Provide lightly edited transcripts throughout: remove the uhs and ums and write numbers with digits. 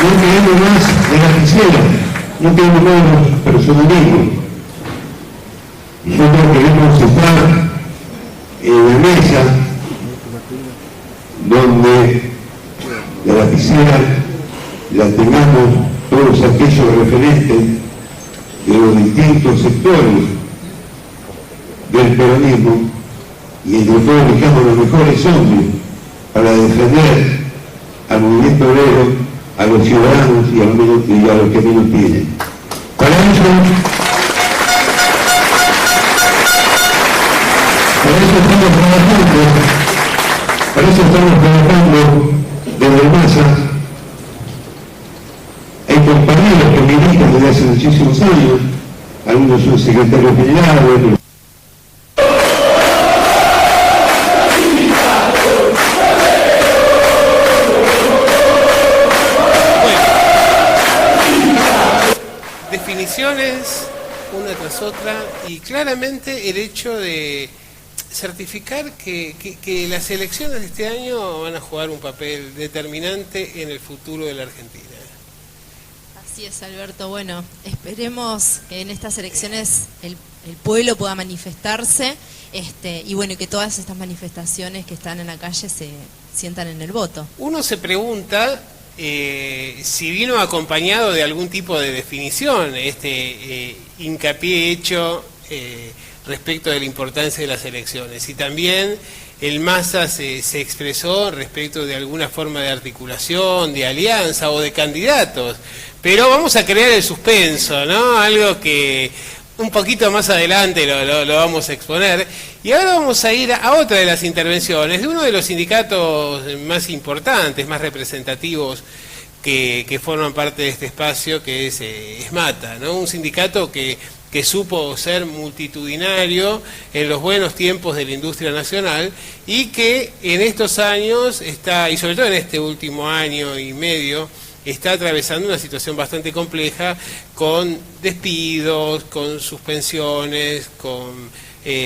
no queremos más de la quisiera, no queremos más personalismo. Nosotros queremos estar en la mesa donde la lapicera la tengamos todos aquellos referentes de los distintos sectores del peronismo y entre todos elijamos los mejores hombres para defender al movimiento obrero, a los ciudadanos y a los que menos tienen. Para eso estamos trabajando desde el MASA. Hay compañeros que militan desde hace muchísimos años, algunos son secretarios generales. Definiciones una tras otra y claramente el hecho de certificar que las elecciones de este año van a jugar un papel determinante en el futuro de la Argentina. Así es, Alberto. Bueno, esperemos que en estas elecciones el pueblo pueda manifestarse y bueno, que todas estas manifestaciones que están en la calle se sientan en el voto. Uno se pregunta si vino acompañado de algún tipo de definición hincapié hecho respecto de la importancia de las elecciones, y también el MASA se expresó respecto de alguna forma de articulación, de alianza o de candidatos, pero vamos a crear el suspenso, ¿no? Algo que un poquito más adelante lo vamos a exponer. Y ahora vamos a ir a otra de las intervenciones de uno de los sindicatos más importantes, más representativos que forman parte de este espacio, que es ESMATA, ¿no? Un sindicato que supo ser multitudinario en los buenos tiempos de la industria nacional y que en estos años está, y sobre todo en este último año y medio, está atravesando una situación bastante compleja con despidos, con suspensiones, con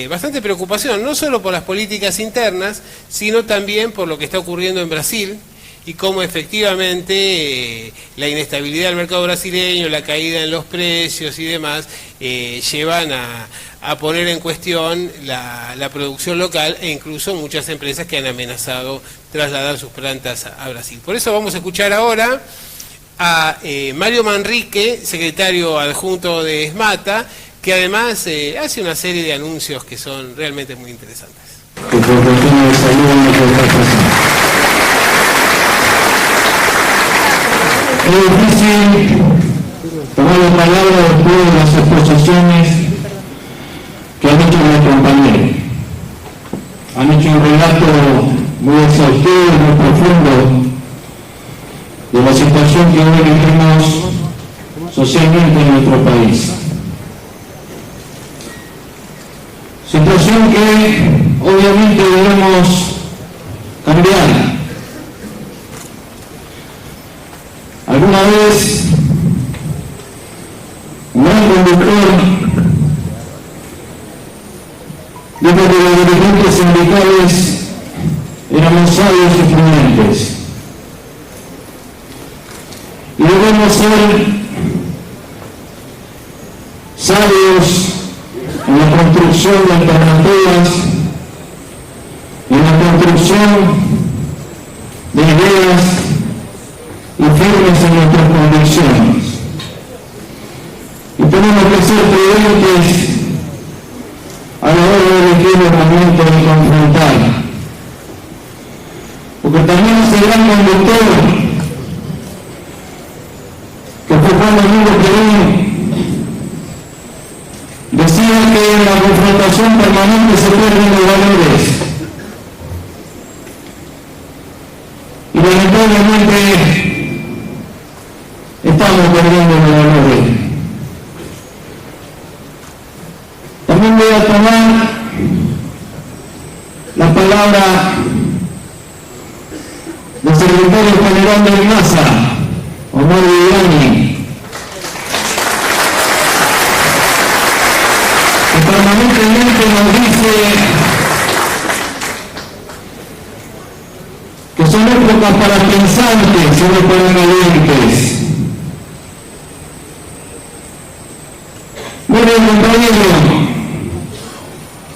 bastante preocupación, no solo por las políticas internas, sino también por lo que está ocurriendo en Brasil y cómo efectivamente la inestabilidad del mercado brasileño, la caída en los precios y demás, llevan a poner en cuestión la producción local e incluso muchas empresas que han amenazado trasladar sus plantas a Brasil. Por eso vamos a escuchar ahora a Mario Manrique, secretario adjunto de ESMATA, que además hace una serie de anuncios que son realmente muy interesantes. Es difícil tomar la palabra después de las exposiciones que han hecho mis compañeros. Han hecho un relato muy exhaustivo, muy profundo de la situación que hoy vivimos socialmente en nuestro país. Situación que obviamente debemos cambiar. Alguna vez un gran conductor dijo que los dirigentes sindicales éramos sabios y prudentes. Y debemos ser sabios en la construcción de alternativas, en la construcción de ideas y firmes en nuestras convicciones. Y tenemos que ser prudentes a la hora de elegir el momento de confrontar. Porque también ese gran conductor, que fue Juan Domingo Perón, decía que en la confrontación permanente se pierden los valores. Y lamentablemente estamos perdiendo los valores. También voy a tomar la palabra del secretario general del MASA, Omar Viviani, que permanentemente nos dice que son estos épocas para pensantes, sino para valientes. Mire, compañero,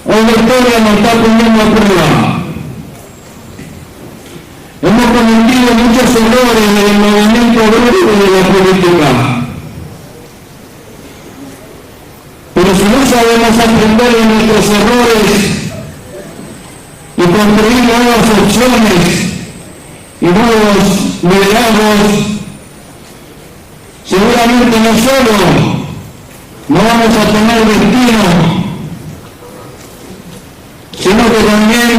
hoy la historia nos está poniendo a prueba. Hemos cometido muchos errores en el movimiento obrero y de la política. Pero si no sabemos aprender de nuestros errores y construir nuevas opciones y nuevos liderazgos, seguramente no solo no vamos a tener destino, sino que también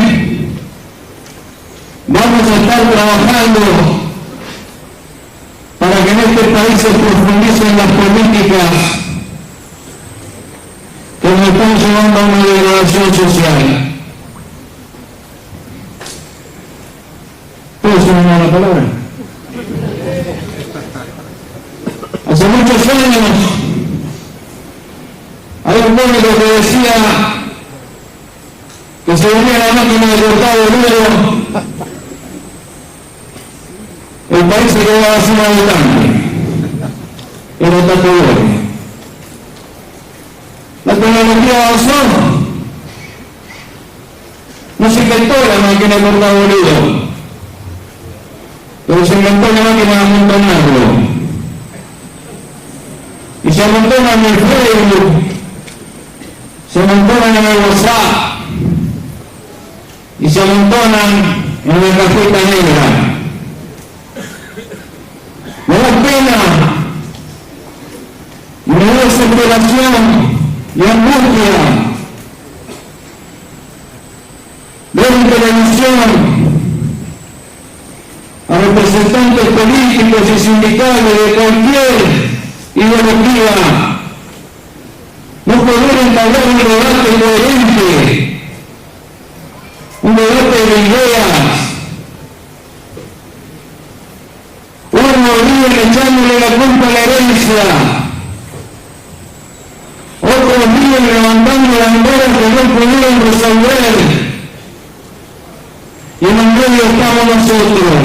vamos a estar trabajando para que en este país se profundicen las políticas que nos están llevando a una degradación social. ¿Puedo sumar la palabra? Hace muchos años hay un médico que decía que se venía la máquina de cortar boludo, el país se quedaba sin habitantes. Era Tato Bores. La tecnología avanzó, no se inventó la máquina de cortar boludo, pero se inventó la máquina de amontonarlo. Y se amontonan en el Facebook, se amontonan en el WhatsApp y se amontonan en la carpeta negra. Me da pena, me da desesperación y angustia ver en televisión a representantes políticos y sindicales de cualquier ideología no poder entablar un debate coherente, un debate de ideas. Unos viven echándole la culpa a la herencia, otros viven levantando banderas que no pudieron resolver, y en el medio estamos nosotros.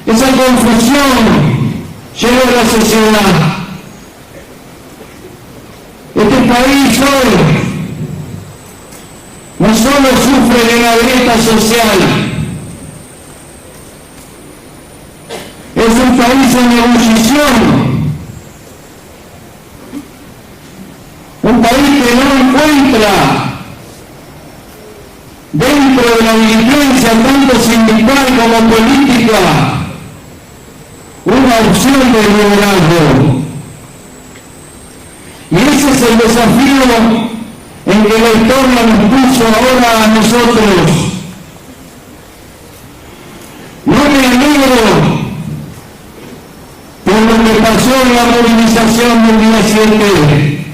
Esa confusión llegó a la sociedad. Este país hoy no solo sufre de una grieta social, es un país en ebullición, un país que no encuentra dentro de la dirigencia tanto sindical como política una opción de liderazgo. Y ese es el desafío en que la historia nos puso ahora a nosotros. No me alegro por lo que pasó en la movilización del día 7,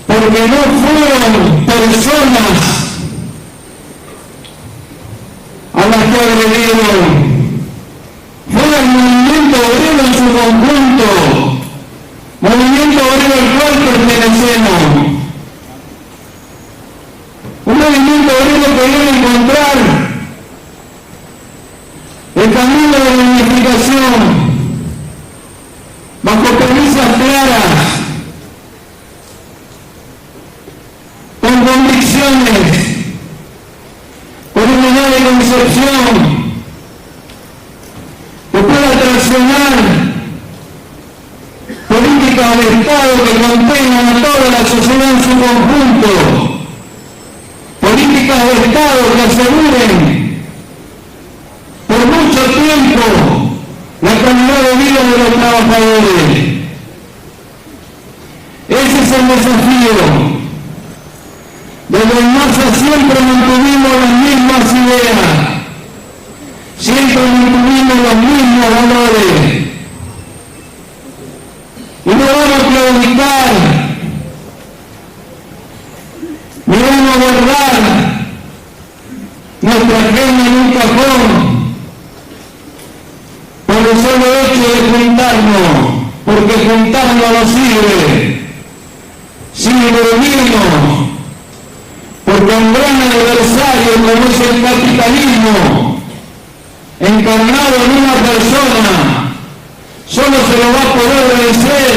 porque no fueron personas a las que agredieron, fue el movimiento obrero en su conjunto, movimiento obrero al cual pertenecemos, un movimiento obrero que debe encontrar el camino de la unificación bajo premisas claras, con convicciones, con unidad de concepción, que pueda traccionar políticas de Estado que contengan a toda la sociedad en su conjunto, políticas de Estado que aseguren por mucho tiempo la calidad de vida de los trabajadores. Ese es el desafío. Desde el MASA siempre mantuvimos las mismas ideas, siempre mantuvimos los mismos valores. Y no vamos a claudicar, ni vamos a guardar nuestra agenda en un cajón por el solo hecho de juntarnos, porque juntarnos no sirve, sirve unirnos, porque un gran adversario como es el capitalismo, encarnado en una persona, solo se lo va a poder vencer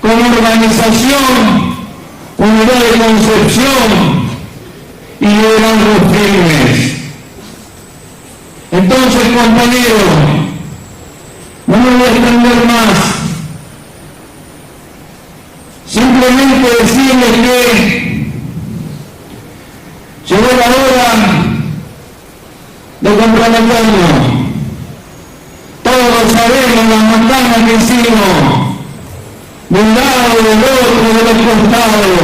con organización, unidad de concepción y liderazgos firmes. Entonces, compañeros, no me voy a extender más. Simplemente decirles que llegó la hora de comprometernos. Todos sabemos las montañas que hicimos, de un lado, del otro, de los costados.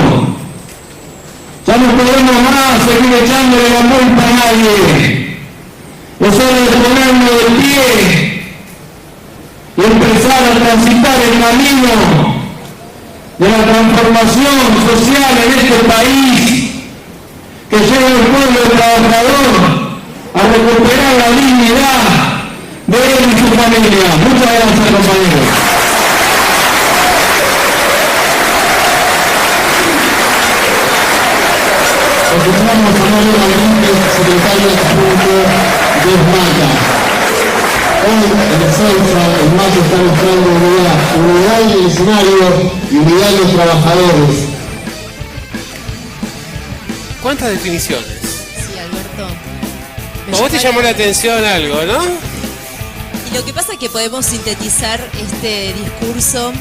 Ya no podemos más seguir echándole la culpa a nadie. Es hora de ponernos de pie y empezar a transitar el camino de la transformación social en este país, que lleve al pueblo trabajador a recuperar la dignidad de él y su familia. Muchas gracias, compañeros. Continuamos a Mario Valiente, secretario adjunto de SMACA. Hoy en el Celsa, el MACA está mostrando unidad en el escenario y unidad en los trabajadores. ¿Cuántas definiciones? Sí, Alberto. A vos te llamó la atención algo, ¿no? Y lo que pasa es que podemos sintetizar este discurso,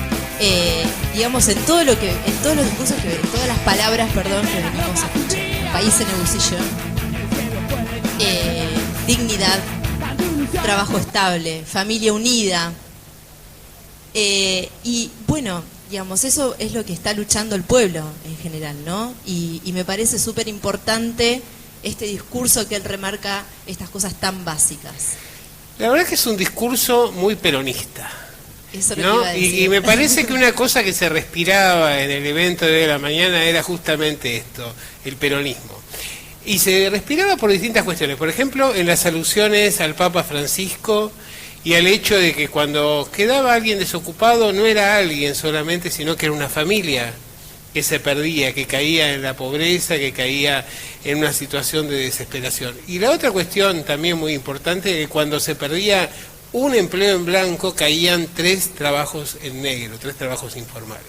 digamos, en todos los discursos en todas las palabras, que venimos a escuchar. País en ebullición, dignidad, trabajo estable, familia unida. Y bueno, digamos, eso es lo que está luchando el pueblo en general, ¿no? Y me parece súper importante este discurso que él remarca estas cosas tan básicas. La verdad es que es un discurso muy peronista. Eso lo ¿no? iba a decir. Y me parece que una cosa que se respiraba en el evento de hoy de la mañana era justamente esto, el peronismo. Y se respiraba por distintas cuestiones. Por ejemplo, en las alusiones al Papa Francisco y al hecho de que cuando quedaba alguien desocupado no era alguien solamente, sino que era una familia que se perdía, que caía en la pobreza, que caía en una situación de desesperación. Y la otra cuestión también muy importante es que cuando se perdía un empleo en blanco caían 3 trabajos en negro, 3 trabajos informales.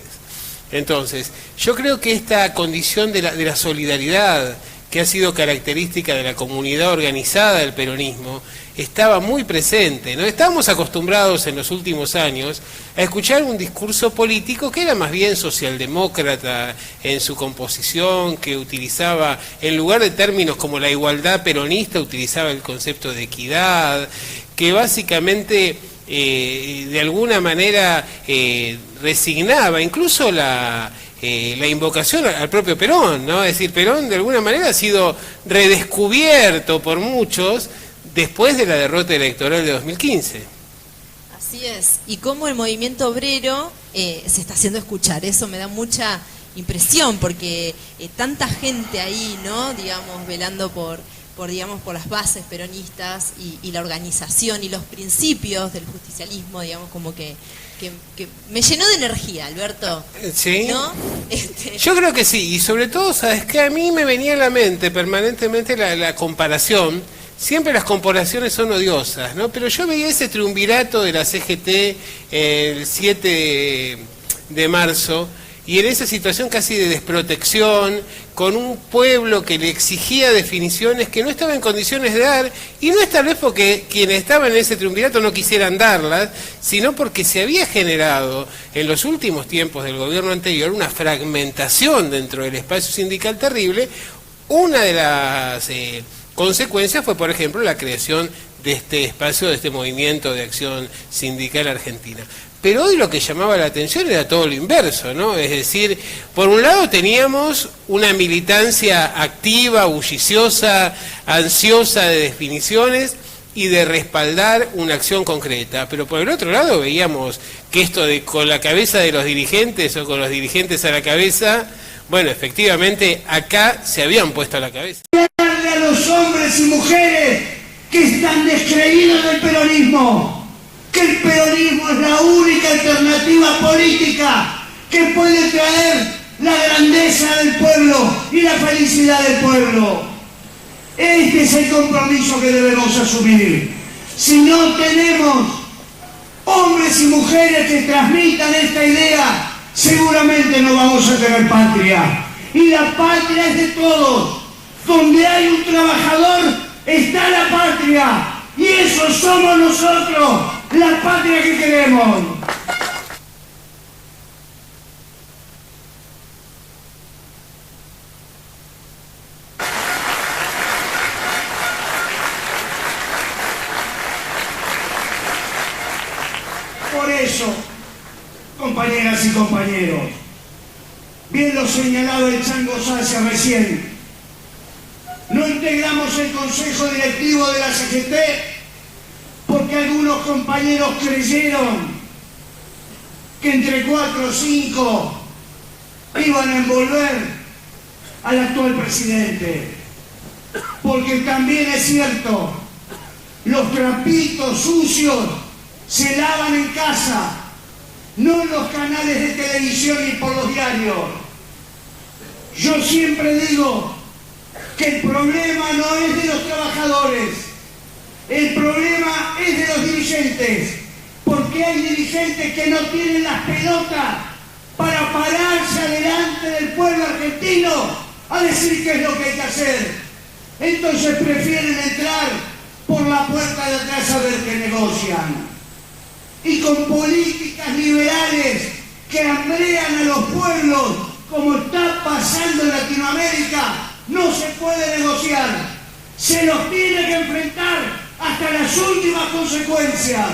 Entonces, yo creo que esta condición de la solidaridad que ha sido característica de la comunidad organizada del peronismo, estaba muy presente, ¿no? Estábamos acostumbrados en los últimos años a escuchar un discurso político que era más bien socialdemócrata en su composición, que utilizaba, en lugar de términos como la igualdad peronista, utilizaba el concepto de equidad, que básicamente de alguna manera resignaba incluso la invocación al propio Perón, ¿no? Es decir, Perón de alguna manera ha sido redescubierto por muchos después de la derrota electoral de 2015. Así es, y cómo el movimiento obrero se está haciendo escuchar, eso me da mucha impresión, porque tanta gente ahí, ¿no? Digamos, velando por las bases peronistas y la organización y los principios del justicialismo, digamos, como que me llenó de energía, Alberto. Sí. ¿No? Yo creo que sí, y sobre todo, ¿sabes qué? A mí me venía a la mente permanentemente la comparación. Siempre las comparaciones son odiosas, ¿no? Pero yo veía ese triunvirato de la CGT el 7 de marzo, y en esa situación casi de desprotección, con un pueblo que le exigía definiciones que no estaba en condiciones de dar, y no es tal vez porque quienes estaban en ese triunvirato no quisieran darlas, sino porque se había generado en los últimos tiempos del gobierno anterior una fragmentación dentro del espacio sindical terrible. Una de las consecuencias fue, por ejemplo, la creación de este espacio, de este movimiento de acción sindical argentina. Pero hoy lo que llamaba la atención era todo lo inverso, ¿no? Es decir, por un lado teníamos una militancia activa, bulliciosa, ansiosa de definiciones y de respaldar una acción concreta, pero por el otro lado veíamos que esto de con la cabeza de los dirigentes o con los dirigentes a la cabeza, bueno, efectivamente acá se habían puesto a la cabeza. A los hombres y mujeres que están descreídos del peronismo, que el peronismo es la única alternativa política que puede traer la grandeza del pueblo y la felicidad del pueblo. Este es el compromiso que debemos asumir. Si no tenemos hombres y mujeres que transmitan esta idea, seguramente no vamos a tener patria. Y la patria es de todos. Donde hay un trabajador está la patria. Y eso somos nosotros, la patria que queremos. Por eso, compañeras y compañeros, bien lo señalaba el Chango Sacia recién, no integramos el consejo directivo de la CGT porque algunos compañeros creyeron que entre 4 o 5 iban a envolver al actual presidente. Porque también es cierto, los trapitos sucios se lavan en casa, no en los canales de televisión ni por los diarios. Yo siempre digo que el problema no es de los trabajadores, el problema es de los dirigentes, porque hay dirigentes que no tienen las pelotas para pararse delante del pueblo argentino a decir qué es lo que hay que hacer. Entonces prefieren entrar por la puerta de atrás a ver qué negocian. Y con políticas liberales que hambrean a los pueblos, como está pasando en Latinoamérica, no se puede negociar. Se los tiene que enfrentar hasta las últimas consecuencias.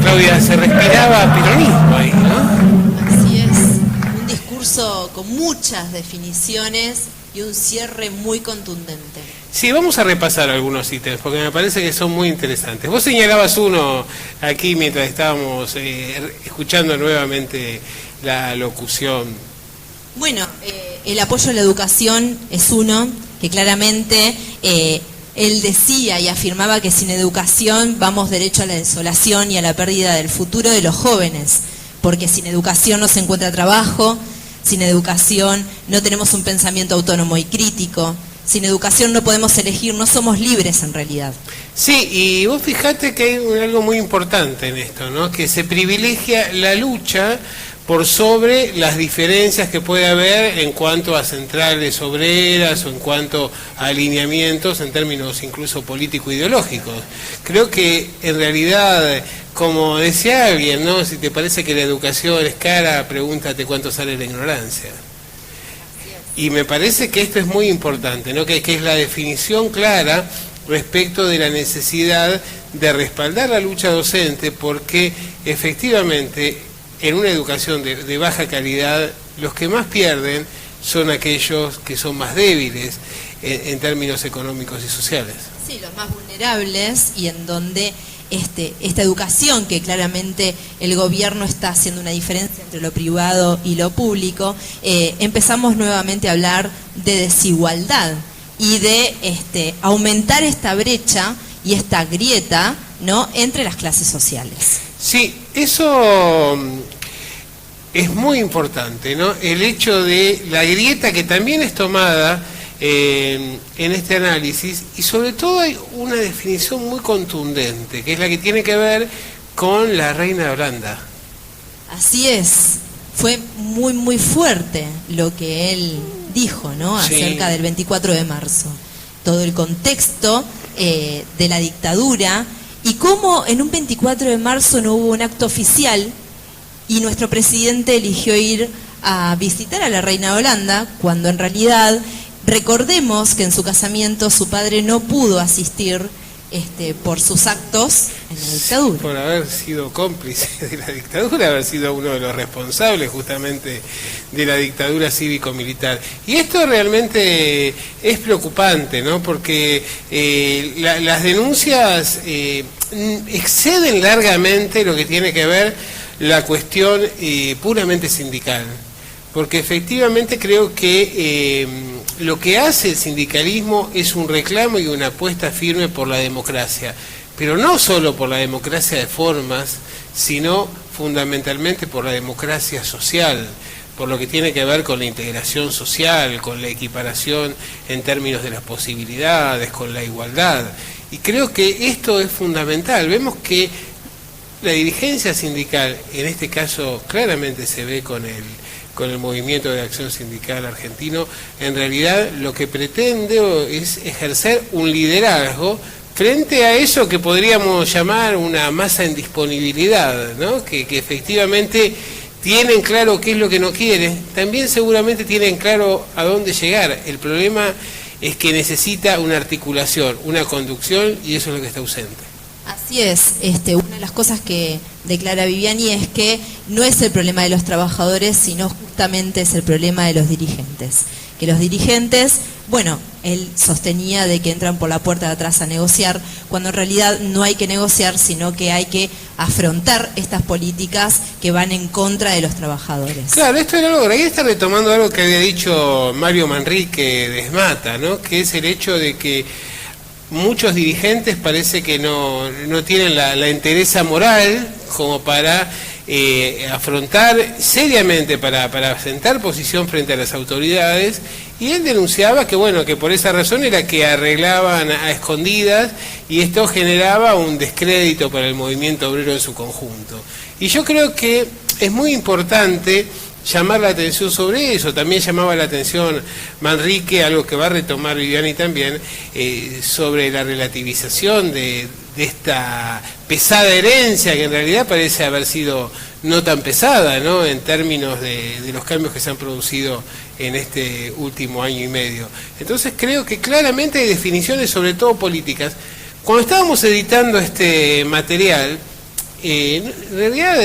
Claudia, se respiraba peronismo ahí, ¿no? Así es, un discurso con muchas definiciones y un cierre muy contundente. Sí, vamos a repasar algunos ítems, porque me parece que son muy interesantes. Vos señalabas uno aquí mientras estábamos escuchando nuevamente la locución. Bueno, el apoyo a la educación es uno que claramente él decía y afirmaba que sin educación vamos derecho a la desolación y a la pérdida del futuro de los jóvenes, porque sin educación no se encuentra trabajo, sin educación no tenemos un pensamiento autónomo y crítico, sin educación no podemos elegir, no somos libres en realidad. Sí, y vos fijate que hay algo muy importante en esto, ¿no? Que se privilegia la lucha por sobre las diferencias que puede haber en cuanto a centrales obreras o en cuanto a alineamientos en términos incluso político-ideológicos. Creo que en realidad, como decía alguien, ¿no? Si te parece que la educación es cara, pregúntate cuánto sale la ignorancia. Y me parece que esto es muy importante, ¿no? Que es la definición clara respecto de la necesidad de respaldar la lucha docente, porque efectivamente en una educación de baja calidad los que más pierden son aquellos que son más débiles en términos económicos y sociales. Sí, los más vulnerables, y en donde esta educación, que claramente el gobierno está haciendo una diferencia entre lo privado y lo público, empezamos nuevamente a hablar de desigualdad y de aumentar esta brecha y esta grieta, ¿no?, entre las clases sociales. Sí, eso es muy importante, ¿no? El hecho de la grieta que también es tomada en este análisis, y sobre todo hay una definición muy contundente, que es la que tiene que ver con la reina de Holanda. Así es, fue muy muy fuerte lo que él dijo, ¿no?, acerca del 24 de marzo. Todo el contexto de la dictadura y cómo en un 24 de marzo no hubo un acto oficial y nuestro presidente eligió ir a visitar a la reina de Holanda, cuando en realidad recordemos que en su casamiento su padre no pudo asistir por sus actos en la dictadura. Por haber sido cómplice de la dictadura, haber sido uno de los responsables justamente de la dictadura cívico-militar. Y esto realmente es preocupante, ¿no? Porque las denuncias exceden largamente lo que tiene que ver la cuestión puramente sindical, porque efectivamente creo que lo que hace el sindicalismo es un reclamo y una apuesta firme por la democracia, pero no solo por la democracia de formas, sino fundamentalmente por la democracia social, por lo que tiene que ver con la integración social, con la equiparación en términos de las posibilidades, con la igualdad. Y creo que esto es fundamental. Vemos que la dirigencia sindical, en este caso claramente se ve con el Movimiento de Acción Sindical Argentino, en realidad lo que pretende es ejercer un liderazgo frente a eso que podríamos llamar una masa en disponibilidad, ¿no? Que efectivamente tienen claro qué es lo que no quieren, también seguramente tienen claro a dónde llegar. El problema es que necesita una articulación, una conducción, y eso es lo que está ausente. Así es, una de las cosas que declara Viviani es que no es el problema de los trabajadores, sino justamente es el problema de los dirigentes. Que los dirigentes, bueno, él sostenía de que entran por la puerta de atrás a negociar, cuando en realidad no hay que negociar, sino que hay que afrontar estas políticas que van en contra de los trabajadores. Claro, esto era algo, ahí está retomando algo que había dicho Mario Manrique de ESMATA, ¿no? Que es el hecho de que muchos dirigentes parece que no tienen la entereza moral como para afrontar seriamente, para sentar posición frente a las autoridades, y él denunciaba que bueno, que por esa razón era que arreglaban a escondidas y esto generaba un descrédito para el movimiento obrero en su conjunto. Y yo creo que es muy importante llamar la atención sobre eso. También llamaba la atención Manrique, algo que va a retomar Viviani también, sobre la relativización de esta pesada herencia, que en realidad parece haber sido no tan pesada, ¿no?, en términos de los cambios que se han producido en este último año y medio. Entonces creo que claramente hay definiciones, sobre todo políticas. Cuando estábamos editando este material, en realidad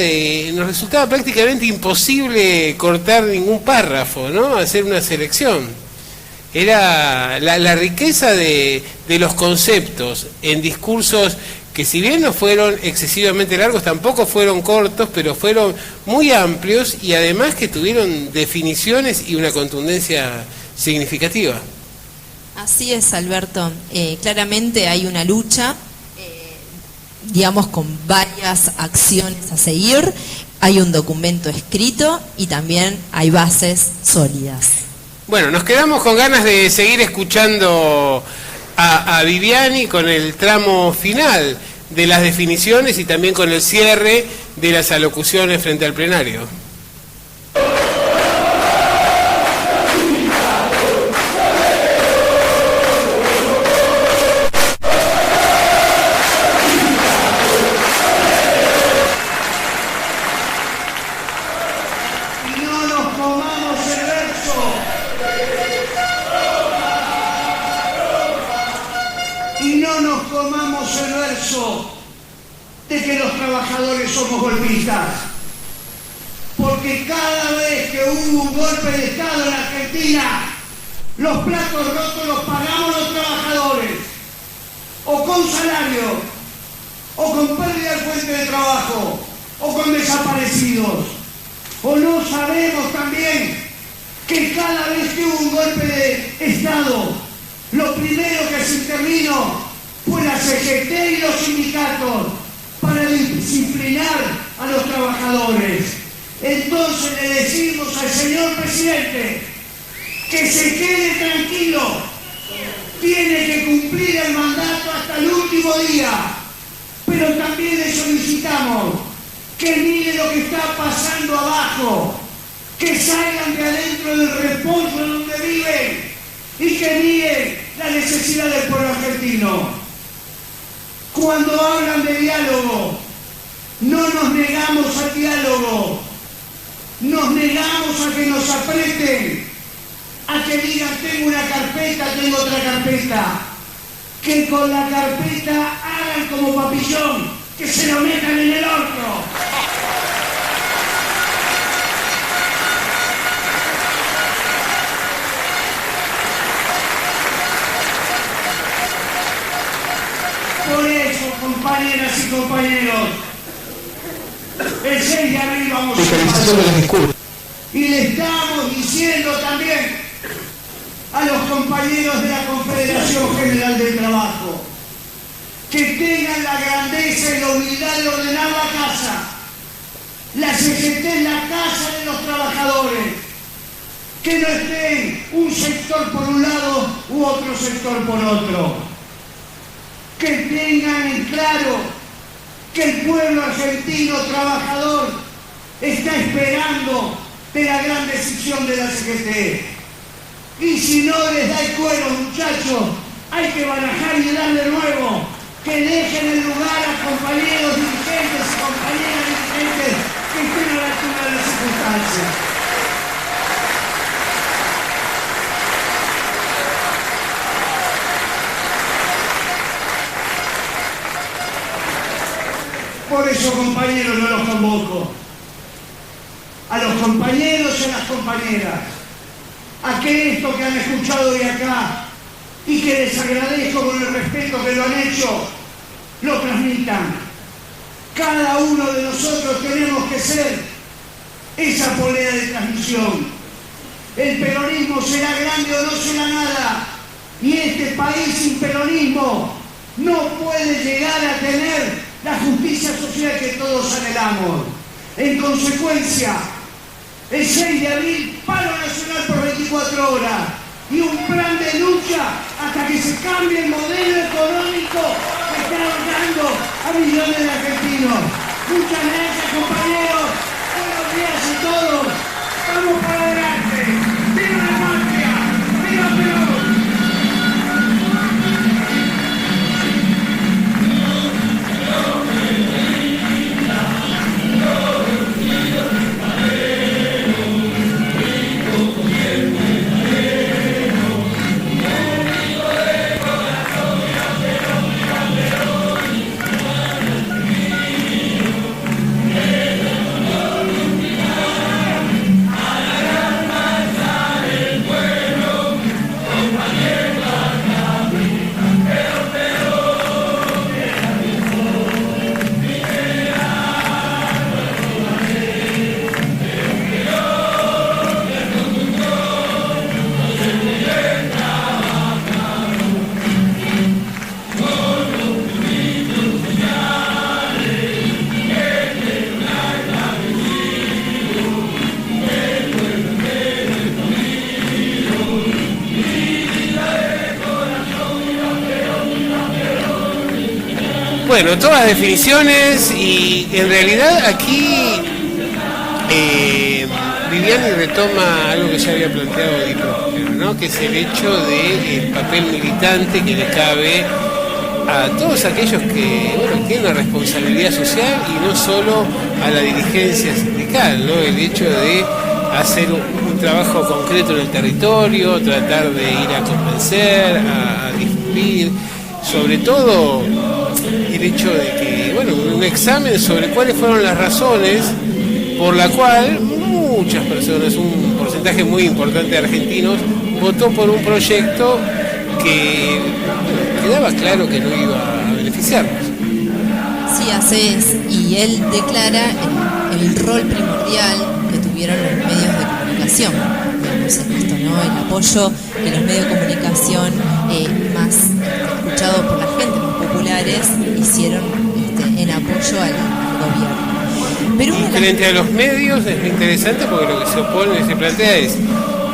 nos resultaba prácticamente imposible cortar ningún párrafo, ¿no?, hacer una selección. Era la riqueza de los conceptos en discursos que, si bien no fueron excesivamente largos, tampoco fueron cortos, pero fueron muy amplios y además que tuvieron definiciones y una contundencia significativa. Así es, Alberto. Claramente hay una lucha, digamos, con varias acciones a seguir. Hay un documento escrito y también hay bases sólidas. Bueno, nos quedamos con ganas de seguir escuchando a Viviani con el tramo final de las definiciones y también con el cierre de las alocuciones frente al plenario. De que los trabajadores somos golpistas, porque cada vez que hubo un golpe de Estado en Argentina, los platos rotos los pagamos los trabajadores, o con salario, o con pérdida de fuente de trabajo, o con desaparecidos. O no sabemos también que cada vez que hubo un golpe de Estado, lo primero que se intervino fue la CGT y los sindicatos para disciplinar a los trabajadores. Entonces le decimos al señor presidente que se quede tranquilo, tiene que cumplir el mandato hasta el último día, pero también le solicitamos que mire lo que está pasando abajo, que salgan de adentro del reposo donde viven y que miren la necesidad del pueblo argentino. Cuando hablan de diálogo, no nos negamos al diálogo, nos negamos a que nos aprieten, a que digan tengo una carpeta, tengo otra carpeta, que con la carpeta hagan como Papillón, que se lo metan en el orto. Por eso, compañeras y compañeros, el 6 de abril vamos fiscalización de los discursos. y le estamos diciendo también a los compañeros de la Confederación General del Trabajo que tengan la grandeza y la humildad de ordenar la casa. La CGT es la casa de los trabajadores. Que no estén un sector por un lado u otro sector por otro. Que tengan en claro que el pueblo argentino trabajador está esperando de la gran decisión de la CGT. Y si no les da el cuero, muchachos, hay que barajar y darle nuevo. Que dejen el lugar a compañeros dirigentes y compañeras dirigentes que estén a la altura de las circunstancias. Por eso, compañeros, no los convoco. A los compañeros y a las compañeras, a que esto que han escuchado de acá y que les agradezco con el respeto que lo han hecho, lo transmitan. Cada uno de nosotros tenemos que ser esa polea de transmisión. El peronismo será grande o no será nada, y este país sin peronismo no puede llegar a tener la justicia social que todos anhelamos. En consecuencia, el 6 de abril, paro nacional por 24 horas y un plan de lucha hasta que se cambie el modelo económico que está ahorrando a millones de argentinos. Muchas gracias, compañeros. Buenos días a todos. Vamos para adelante. ¡Viva la patria! ¡Viva Perón! Bueno, todas definiciones, y en realidad aquí Viviani retoma algo que ya había planteado Di Próspero, ¿no? Que es el hecho del papel militante que le cabe a todos aquellos que, bueno, tienen una responsabilidad social y no solo a la dirigencia sindical, ¿no? El hecho de hacer un trabajo concreto en el territorio, tratar de ir a convencer, a difundir, sobre todo el hecho de que, bueno, un examen sobre cuáles fueron las razones por la cual muchas personas, un porcentaje muy importante de argentinos, votó por un proyecto que quedaba claro que no iba a beneficiarnos. Sí, así es. Y él declara el rol primordial que tuvieron los medios de comunicación, digamos, en esto, ¿no? El apoyo que los medios de comunicación más escuchados por la gente, más populares, hicieron en apoyo al gobierno. Pero y frente a los medios es muy interesante porque lo que se opone, se plantea es,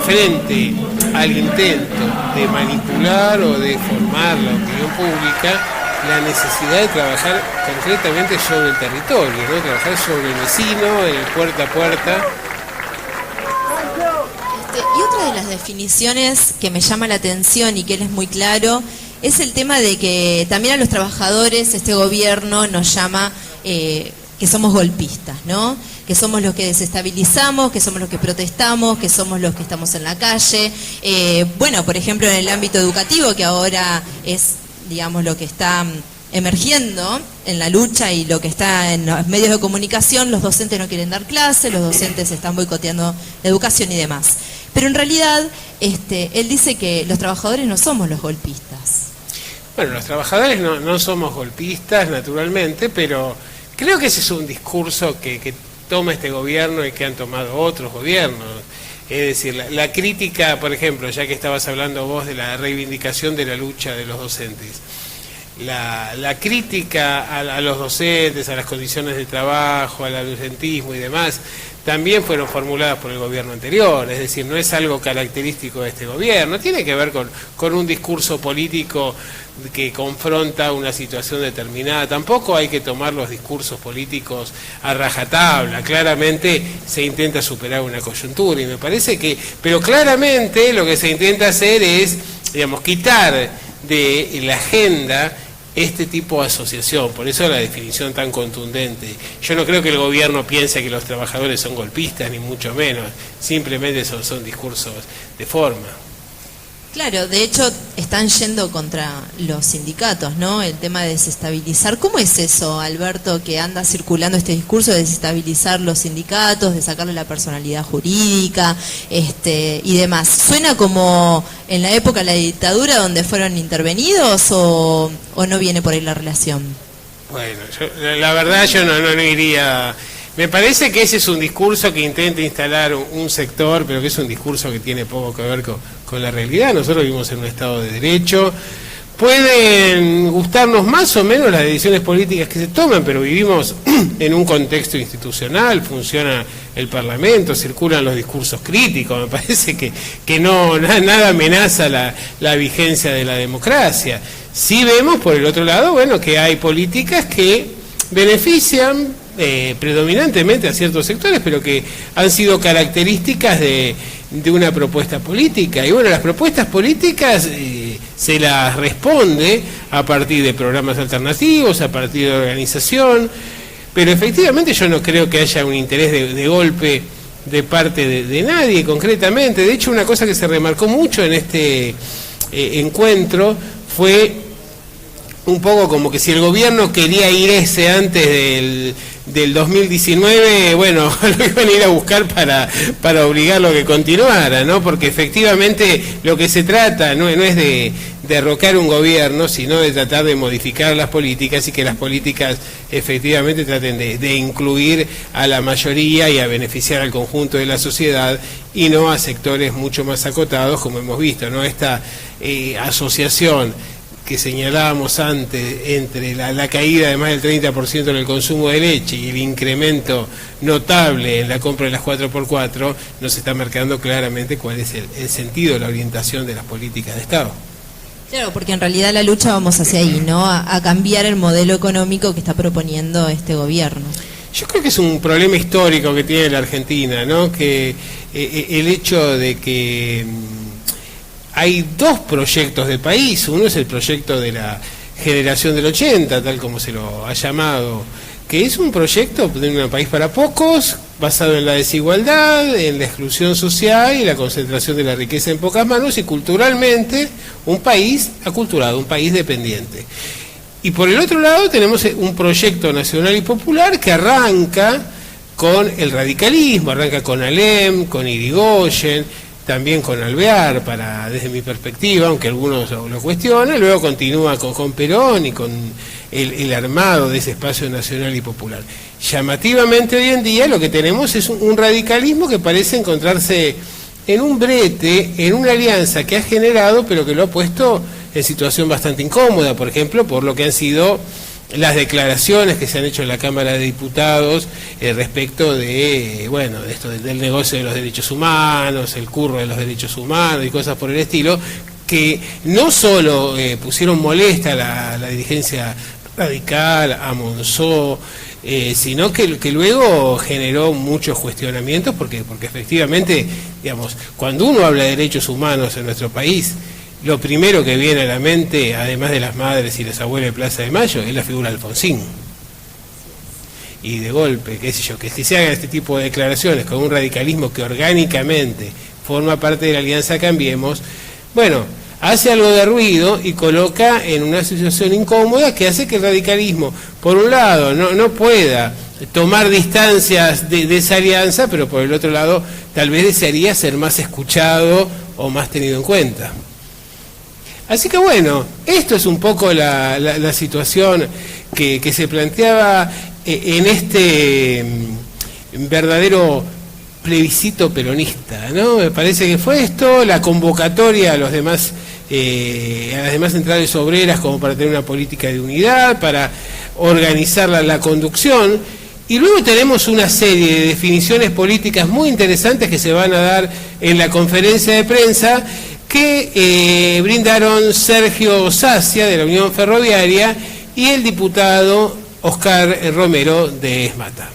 frente al intento de manipular o de formar la opinión pública, la necesidad de trabajar concretamente sobre el territorio, ¿no? Trabajar sobre el vecino, en el puerta a puerta. Y otra de las definiciones que me llama la atención y que él es muy claro, es el tema de que también a los trabajadores este gobierno nos llama que somos golpistas, ¿no? Que somos los que desestabilizamos, que somos los que protestamos, que somos los que estamos en la calle. Bueno, por ejemplo, en el ámbito educativo, que ahora es, digamos, lo que está emergiendo en la lucha y lo que está en los medios de comunicación, los docentes no quieren dar clases, los docentes están boicoteando la educación y demás. Pero en realidad, él dice que los trabajadores no somos los golpistas. Bueno, los trabajadores no somos golpistas, naturalmente, pero creo que ese es un discurso que toma este gobierno y que han tomado otros gobiernos. Es decir, la crítica, por ejemplo, ya que estabas hablando vos de la reivindicación de la lucha de los docentes, la crítica a los docentes, a las condiciones de trabajo, al ausentismo y demás, también fueron formuladas por el gobierno anterior, es decir, no es algo característico de este gobierno, tiene que ver con un discurso político que confronta una situación determinada. Tampoco hay que tomar los discursos políticos a rajatabla, claramente se intenta superar una coyuntura y me parece que, pero claramente lo que se intenta hacer es, digamos, quitar de la agenda este tipo de asociación, por eso la definición tan contundente. Yo no creo que el gobierno piense que los trabajadores son golpistas, ni mucho menos, simplemente son discursos de forma. Claro, de hecho están yendo contra los sindicatos, ¿no? El tema de desestabilizar. ¿Cómo es eso, Alberto, que anda circulando este discurso de desestabilizar los sindicatos, de sacarle la personalidad jurídica, y demás? ¿Suena como en la época de la dictadura donde fueron intervenidos o no viene por ahí la relación? Bueno, la verdad yo no iría. Me parece que ese es un discurso que intenta instalar un sector, pero que es un discurso que tiene poco que ver con la realidad. Nosotros vivimos en un Estado de Derecho. Pueden gustarnos más o menos las decisiones políticas que se toman, pero vivimos en un contexto institucional, funciona el Parlamento, circulan los discursos críticos. Me parece que nada amenaza la vigencia de la democracia. Sí vemos, por el otro lado, bueno, que hay políticas que benefician predominantemente a ciertos sectores, pero que han sido características de una propuesta política. Y bueno, las propuestas políticas se las responde a partir de programas alternativos, a partir de organización, pero efectivamente yo no creo que haya un interés de golpe de parte de nadie concretamente. De hecho, una cosa que se remarcó mucho en este encuentro fue un poco como que si el gobierno quería irse antes del 2019, bueno, lo iban a ir a buscar para obligarlo a que continuara, ¿no? Porque efectivamente lo que se trata no es de derrocar un gobierno, sino de tratar de modificar las políticas y que las políticas efectivamente traten de incluir a la mayoría y a beneficiar al conjunto de la sociedad y no a sectores mucho más acotados, como hemos visto, ¿no? Esta asociación que señalábamos antes entre la caída de más del 30% en el consumo de leche y el incremento notable en la compra de las 4x4, nos está marcando claramente cuál es el sentido, la orientación de las políticas de Estado. Claro, porque en realidad la lucha vamos hacia ahí, ¿no? A cambiar el modelo económico que está proponiendo este gobierno. Yo creo que es un problema histórico que tiene la Argentina, ¿no? Que el hecho de que hay dos proyectos de país. Uno es el proyecto de la generación del 80, tal como se lo ha llamado, que es un proyecto de un país para pocos, basado en la desigualdad, en la exclusión social y la concentración de la riqueza en pocas manos, y culturalmente un país aculturado, un país dependiente. Y por el otro lado tenemos un proyecto nacional y popular que arranca con el radicalismo, arranca con Alem, con Irigoyen, también con Alvear, desde mi perspectiva, aunque algunos lo cuestionan, luego continúa con Perón y con el armado de ese espacio nacional y popular. Llamativamente hoy en día lo que tenemos es un radicalismo que parece encontrarse en un brete, en una alianza que ha generado, pero que lo ha puesto en situación bastante incómoda, por ejemplo, por lo que han sido las declaraciones que se han hecho en la Cámara de Diputados respecto de, bueno, de esto del negocio de los derechos humanos, el curro de los derechos humanos y cosas por el estilo, que no solo pusieron molesta a la dirigencia radical, a Monzó, sino que luego generó muchos cuestionamientos, porque efectivamente, digamos, cuando uno habla de derechos humanos en nuestro país, lo primero que viene a la mente, además de las madres y las abuelas de Plaza de Mayo, es la figura de Alfonsín. Y de golpe, qué sé yo, que se hagan este tipo de declaraciones con un radicalismo que orgánicamente forma parte de la Alianza Cambiemos, bueno, hace algo de ruido y coloca en una situación incómoda que hace que el radicalismo, por un lado, no pueda tomar distancias de esa alianza, pero por el otro lado, tal vez desearía ser más escuchado o más tenido en cuenta. Así que bueno, esto es un poco la situación que se planteaba en verdadero plebiscito peronista, ¿no? Me parece que fue esto, la convocatoria a las demás centrales obreras como para tener una política de unidad, para organizar la conducción, y luego tenemos una serie de definiciones políticas muy interesantes que se van a dar en la conferencia de prensa que brindaron Sergio Sacia de la Unión Ferroviaria y el diputado Oscar Romero de ESMATA.